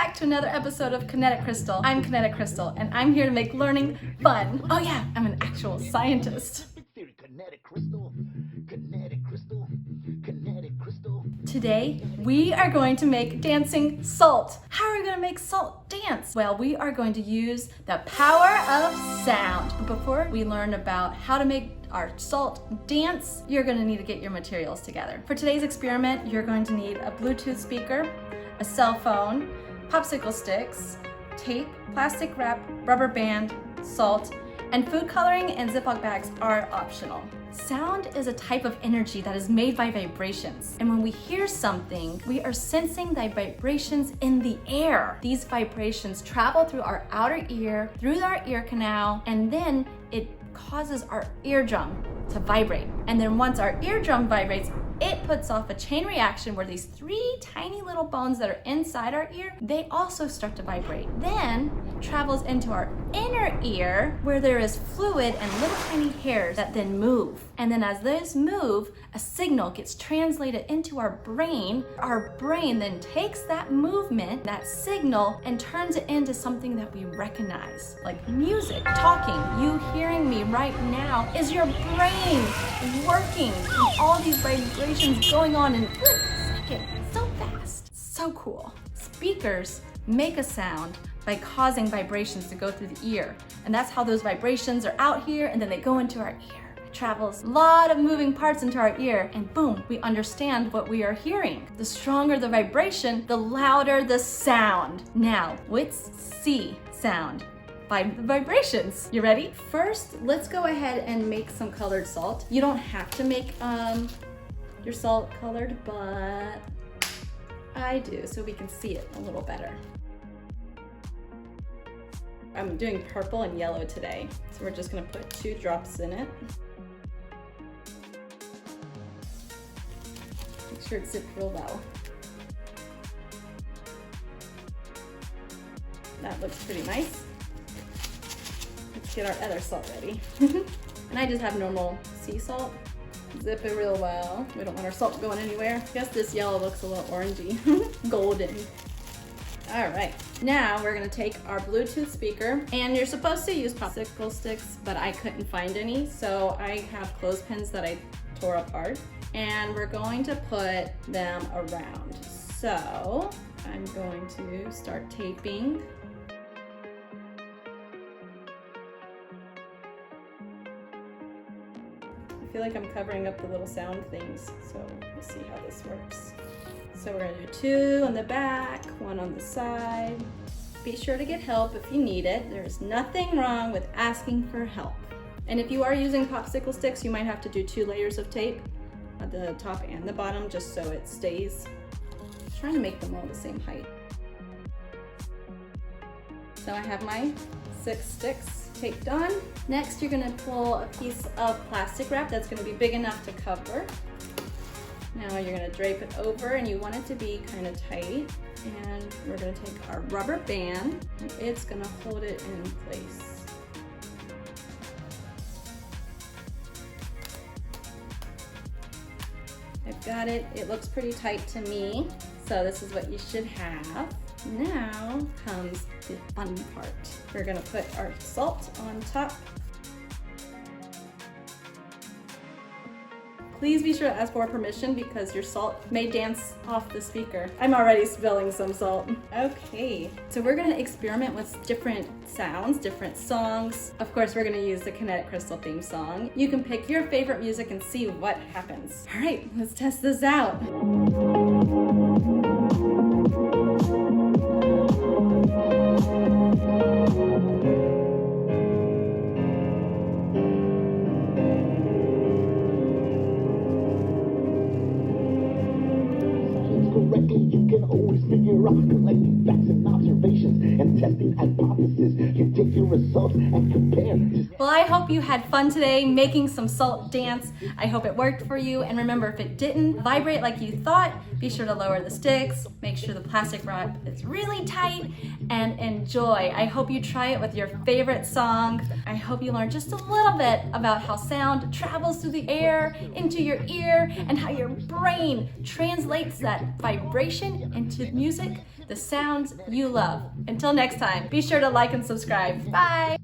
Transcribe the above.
back to another episode of Kinetic Crystal. I'm Kinetic Crystal, and I'm here to make learning fun. Oh yeah, I'm an actual scientist. Today, we are going to make dancing salt. How are we going to make salt dance? Well, we are going to use the power of sound. But before we learn about how to make our salt dance, you're going to need to get your materials together. For today's experiment, you're going to need a Bluetooth speaker, a cell phone, popsicle sticks, tape, plastic wrap, rubber band, salt, and food coloring and Ziploc bags are optional. Sound is a type of energy that is made by vibrations. And when we hear something, we are sensing the vibrations in the air. These vibrations travel through our outer ear, through our ear canal, and then it causes our eardrum to vibrate. And then once our eardrum vibrates, it puts off a chain reaction where these three tiny little bones that are inside our ear, they also start to vibrate. Then travels into our inner ear where there is fluid and little tiny hairs that then move. And then as those move, a signal gets translated into our brain. Our brain then takes that movement, that signal, and turns it into something that we recognize, like music, talking. You hearing me right now is your brain working, and all these vibrations going on in a second, so fast, so cool. Speakers make a sound by causing vibrations to go through the ear, and that's how those vibrations are out here, and then they go into our ear. It travels a lot of moving parts into our ear, and boom, we understand what we are hearing. The stronger the vibration, the louder the sound. Now, what's C sound? By the vibrations. You ready? First, let's go ahead and make some colored salt. You don't have to make your salt colored, but I do, so we can see it a little better. I'm doing purple and yellow today, so we're just gonna put 2 drops in it. Make sure it's zipped real well. That looks pretty nice. Let's get our other salt ready. And I just have normal sea salt. Zip it real well. We don't want our salt going anywhere. I guess this yellow looks a little orangey, golden. All right, now we're gonna take our Bluetooth speaker, and you're supposed to use popsicle sticks, but I couldn't find any, so I have clothespins that I tore apart, and we're going to put them around. So I'm going to start taping. I feel like I'm covering up the little sound things, so we'll see how this works. So we're gonna do 2 on the back, 1 on the side. Be sure to get help if you need it. There's nothing wrong with asking for help. And if you are using popsicle sticks, you might have to do 2 layers of tape at the top and the bottom, just so it stays. I'm trying to make them all the same height. So I have my 6 sticks taped on. Next, you're gonna pull a piece of plastic wrap that's gonna be big enough to cover. Now you're gonna drape it over, and you want it to be kind of tight. And we're gonna take our rubber band, and it's gonna hold it in place. I've got it. It looks pretty tight to me. So this is what you should have. Now comes the fun part. We're gonna put our salt on top. Please be sure to ask for permission because your salt may dance off the speaker. I'm already spilling some salt. Okay, so we're gonna experiment with different sounds, different songs. Of course, we're gonna use the Kinetic Crystal theme song. You can pick your favorite music and see what happens. All right, let's test this out. You can always figure out collecting facts and observations and testing hypotheses. You take your results and compare. Well, I hope you had fun today making some salt dance. I hope it worked for you. And remember, if it didn't vibrate like you thought, be sure to lower the sticks, make sure the plastic wrap is really tight, and enjoy. I hope you try it with your favorite song. I hope you learned just a little bit about how sound travels through the air into your ear and how your brain translates that vibration into music the sounds you love. Until next time, be sure to like and subscribe. Bye!